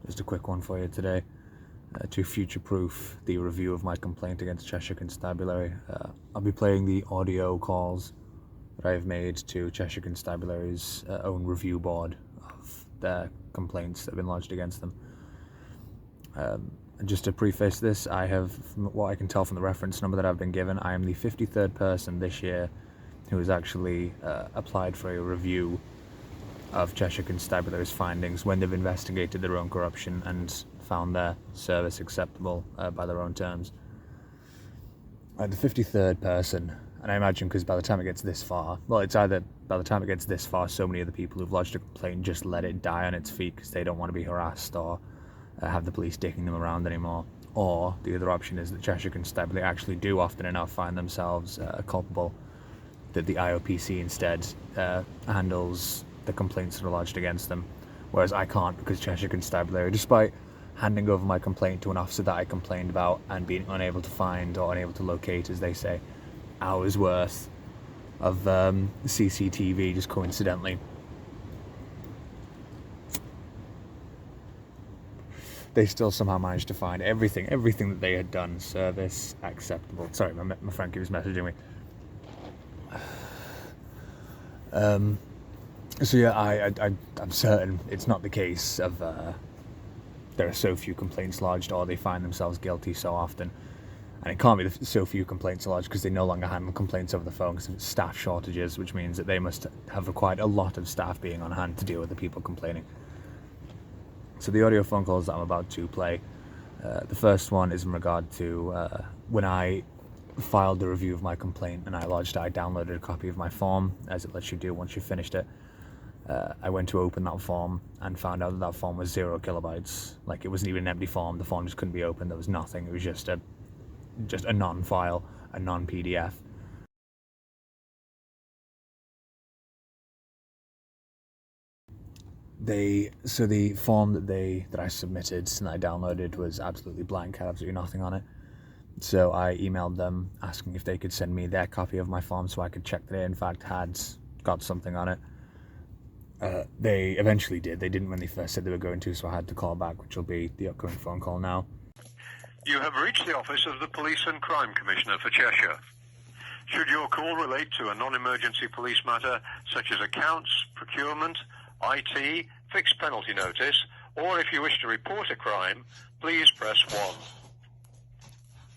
Just a quick one for you today. To future-proof the review of my complaint against Cheshire Constabulary, I'll be playing the audio calls that I've made to Cheshire Constabulary's own review board of their complaints that have been lodged against them. And just to preface this, I have, from what I can tell from the reference number that I've been given, I am the 53rd person this year who has actually applied for a review of Cheshire Constabulary's findings when they've investigated their own corruption and found their service acceptable by their own terms. The 53rd person, and I imagine because by the time it gets this far, well, it's either by the time it gets this far, so many of the people who've lodged a complaint just let it die on its feet because they don't want to be harassed or have the police dicking them around anymore. Or the other option is that Cheshire Constabulary actually do often enough find themselves culpable, that the IOPC instead handles the complaints that are lodged against them, whereas I can't because Cheshire Constabulary, despite handing over my complaint to an officer that I complained about and being unable to find or unable to locate, as they say, hours worth of CCTV just coincidentally, they still somehow managed to find everything that they had done service acceptable. Sorry, my friend keeps messaging me. So yeah, I'm certain it's not the case of there are so few complaints lodged or they find themselves guilty so often. And it can't be so few complaints lodged because they no longer handle complaints over the phone because of staff shortages, which means that they must have required a lot of staff being on hand to deal with the people complaining. So the audio phone calls that I'm about to play, the first one is in regard to when I filed the review of my complaint and I downloaded a copy of my form, as it lets you do once you've finished it. I went to open that form and found out that form was 0 kilobytes. Like, it wasn't even an empty form. The form just couldn't be opened. There was nothing. It was just a non-file, a non-PDF. So the form that I submitted and I downloaded was absolutely blank, had absolutely nothing on it. So I emailed them asking if they could send me their copy of my form so I could check that it in fact had got something on it. They eventually did. They didn't when they first said they were going to, so I had to call back, which will be the upcoming phone call now. You have reached the office of the Police and Crime Commissioner for Cheshire. Should your call relate to a non-emergency police matter such as accounts, procurement, IT, fixed penalty notice, or if you wish to report a crime, please press 1.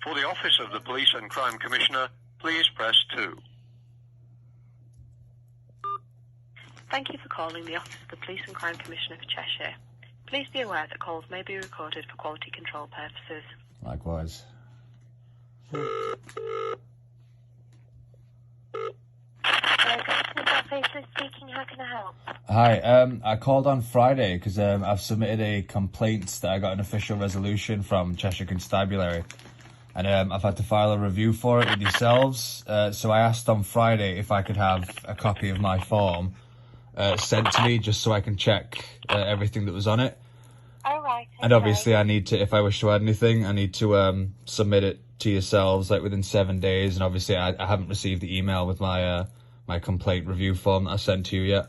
For the office of the Police and Crime Commissioner, please press 2. Thank you for calling the Office of the Police and Crime Commissioner for Cheshire. Please be aware that calls may be recorded for quality control purposes. Likewise. Speaking, how can I help? Hi, I called on Friday because I've submitted a complaint that I got an official resolution from Cheshire Constabulary. And I've had to file a review for it with yourselves. So I asked on Friday if I could have a copy of my form sent to me just so I can check everything that was on it. All right. Okay. And obviously I need to, if I wish to add anything, I need to submit it to yourselves like within 7 days. And obviously I haven't received the email with my my complaint review form that I sent to you yet.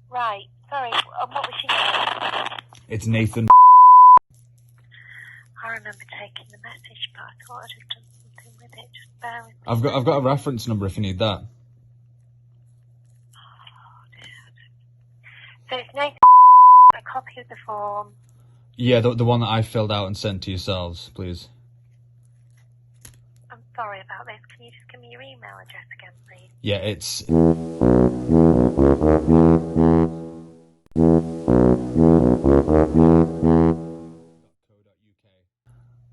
Right. Sorry. What was your name? It's Nathan. I remember taking the message, but I thought I'd have done something with it. Just bear with me. I've got a reference number if you need that. Oh, dear. So it's Nathan, a copy of the form. Yeah, the one that I filled out and sent to yourselves, please. I'm sorry about this. Can you just give me your email address again, please? Yeah, it's...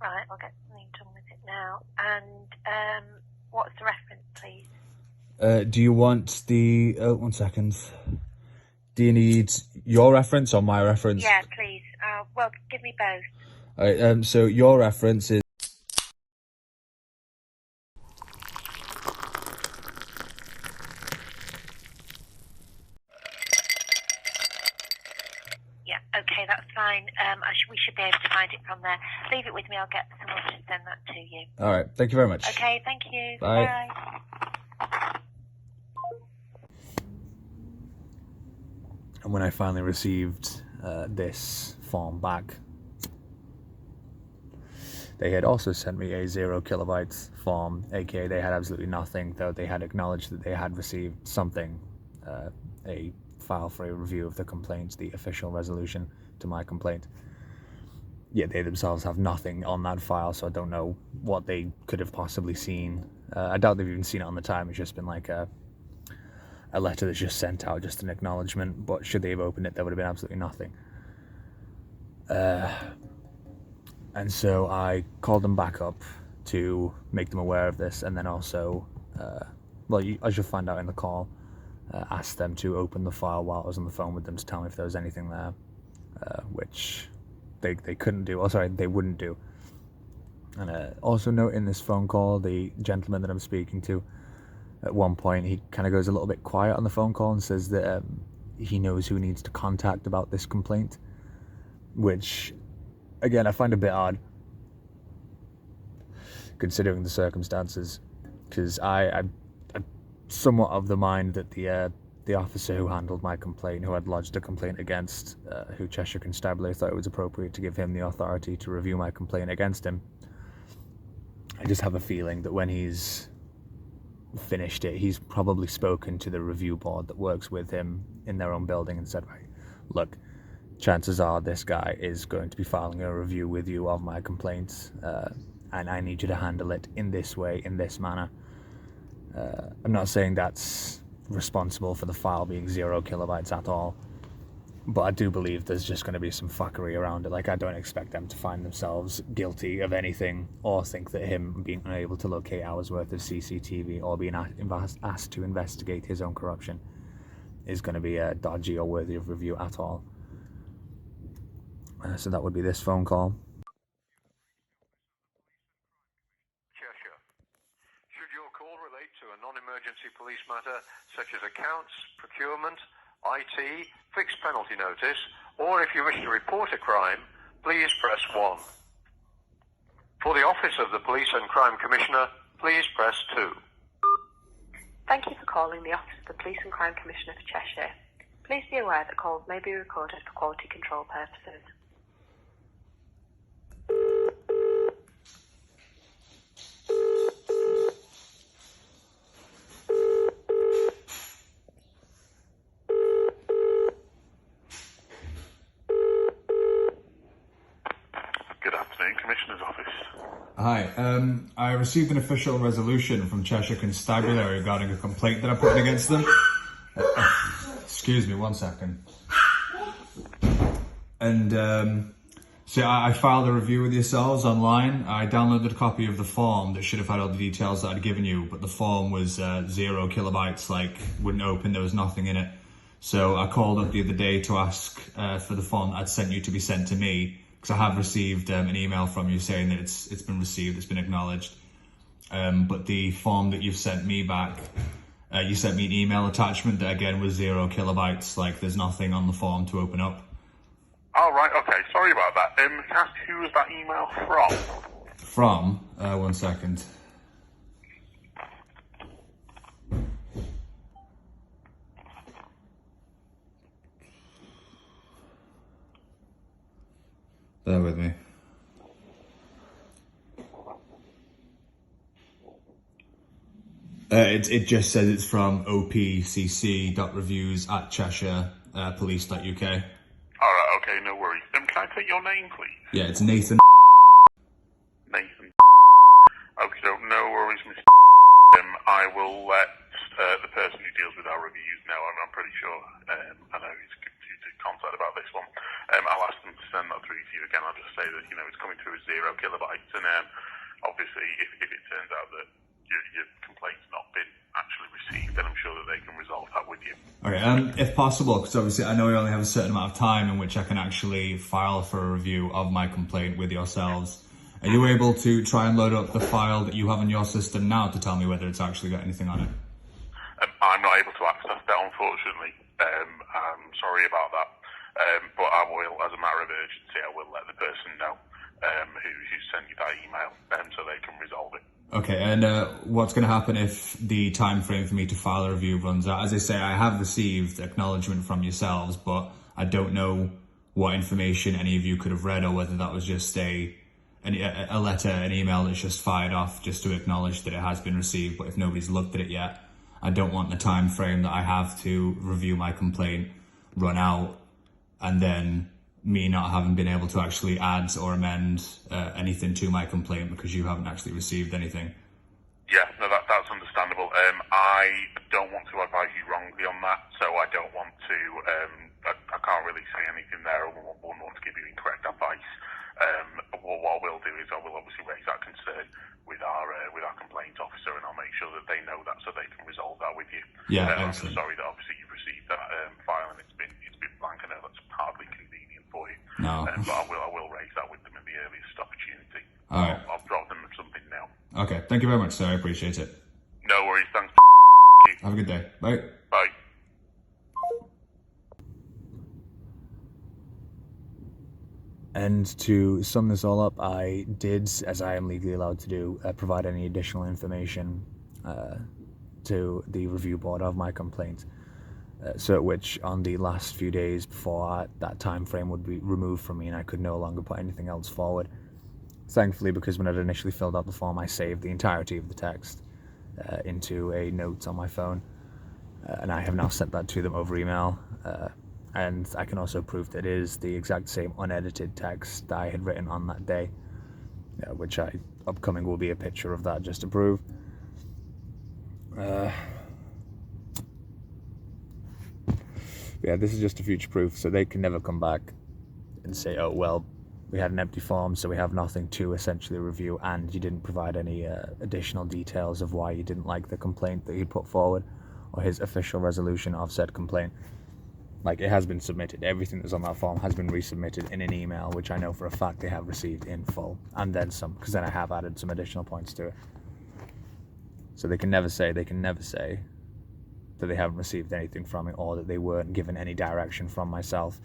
Right, I'll get something done with it now. And what's the reference, please? Do you want the... Oh, 1 second. Do you need your reference or my reference? Yeah, please. Well, give me both. Alright, so your reference is... Yeah, okay, that's fine. We should be able to find it from there. Leave it with me. I'll get someone to send that to you. Alright, thank you very much. Okay, thank you. Bye. Bye. And when I finally received this form back, they had also sent me a 0 kilobytes form, aka they had absolutely nothing, though they had acknowledged that they had received something, a file for a review of the complaint, the official resolution to my complaint. Yet they themselves have nothing on that file, so I don't know what they could have possibly seen. I doubt they've even seen it on the time. It's just been like a letter that's just sent out, just an acknowledgement, but should they have opened it, there would have been absolutely nothing. And so I called them back up to make them aware of this, and then also, as you'll find out in the call, asked them to open the file while I was on the phone with them to tell me if there was anything there, which they couldn't do, they wouldn't do. And also note in this phone call, the gentleman that I'm speaking to, at one point he kind of goes a little bit quiet on the phone call and says that he knows who he needs to contact about this complaint, which, again, I find a bit odd considering the circumstances, because I'm somewhat of the mind that the officer who handled my complaint, who had lodged a complaint against, who Cheshire Constabulary thought it was appropriate to give him the authority to review my complaint against him. I just have a feeling that when he's finished it, he's probably spoken to the review board that works with him in their own building and said, right, look, chances are this guy is going to be filing a review with you of my complaints, and I need you to handle it in this way, in this manner. I'm not saying that's responsible for the file being 0 kilobytes at all, but I do believe there's just going to be some fuckery around it. Like, I don't expect them to find themselves guilty of anything or think that him being unable to locate hours worth of CCTV or being asked to investigate his own corruption is going to be dodgy or worthy of review at all. So that would be this phone call. Cheshire. Should your call relate to a non-emergency police matter such as accounts, procurement, IT, fixed penalty notice, or if you wish to report a crime, please press 1. For the Office of the Police and Crime Commissioner, please press 2. Thank you for calling the Office of the Police and Crime Commissioner for Cheshire. Please be aware that calls may be recorded for quality control purposes. Good afternoon, Commissioner's Office. Hi, I received an official resolution from Cheshire Constabulary regarding a complaint that I put in against them. Excuse me, 1 second. And so I filed a review with yourselves online. I downloaded a copy of the form that should have had all the details that I'd given you, but the form was 0 kilobytes, like wouldn't open, there was nothing in it. So I called up the other day to ask for the form that I'd sent you to be sent to me, because I have received an email from you saying that it's been received, it's been acknowledged. But the form that you've sent me back, you sent me an email attachment that again was 0 kilobytes, like there's nothing on the form to open up. Oh, right, okay, sorry about that. Can I ask who was that email from? From, 1 second. Bear with me. It just says it's from opcc.reviews@cheshirepolice.uk. Alright, okay, no worries. Can I take your name, please? Yeah, it's Nathan. Nathan. Okay, so no worries, Mr. I will let the person who deals with our reviews know. I'm pretty sure, I know he's to contact about this one. I'll ask them to send that through to you again. I'll just say that, it's coming through as 0 kilobytes, and obviously if it turns out that your complaint's not been actually received, then I'm sure that they can resolve that with you. Okay, if possible, because obviously I know we only have a certain amount of time in which I can actually file for a review of my complaint with yourselves. Are you able to try and load up the file that you have in your system now to tell me whether it's actually got anything on it? I'm not able to access that, unfortunately. I'm sorry about that. But I will, as a matter of urgency, I will let the person know. who sent you that email, so they can resolve it. Okay, and what's going to happen if the time frame for me to file a review runs out? As I say, I have received acknowledgement from yourselves, but I don't know what information any of you could have read, or whether that was just a letter, an email that's just fired off just to acknowledge that it has been received. But if nobody's looked at it yet, I don't want the time frame that I have to review my complaint run out, and then me not having been able to actually add or amend anything to my complaint because you haven't actually received anything. Yeah, no, that's understandable. I don't want to advise you wrongly on that, so I don't want to. I can't really say anything there. I wouldn't want to give you incorrect advice. What I will do is I will obviously raise that concern with our complaint officer, and I'll make sure that they know that so they can resolve that with you. Yeah, I'm excellent. sorry that obviously you've received that file and it's been blank. I know that's hardly convenient for you. No. But I will raise that with them at the earliest opportunity. All right. I'll drop them something now. Okay, thank you very much, sir. I appreciate it. No worries. Thanks. Have a good day. Bye. Bye. And to sum this all up, I did, as I am legally allowed to do, provide any additional information to the review board of my complaint, so which on the last few days before that time frame would be removed from me and I could no longer put anything else forward. Thankfully, because when I'd initially filled out the form, I saved the entirety of the text into a note on my phone, and I have now sent that to them over email. And I can also prove that it is the exact same unedited text that I had written on that day, which upcoming will be a picture of that just to prove. Yeah, this is just a future proof, so they can never come back and say, oh, well, we had an empty form, so we have nothing to essentially review, and you didn't provide any additional details of why you didn't like the complaint that he put forward, or his official resolution of said complaint. Like, it has been submitted. Everything that's on that form has been resubmitted in an email, which I know for a fact they have received in full, and then some, because then I have added some additional points to it. So they can never say that they haven't received anything from me, or that they weren't given any direction from myself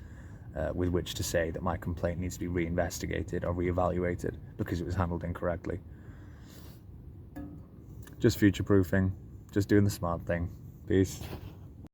with which to say that my complaint needs to be reinvestigated or reevaluated because it was handled incorrectly. Just future-proofing, just doing the smart thing. Peace.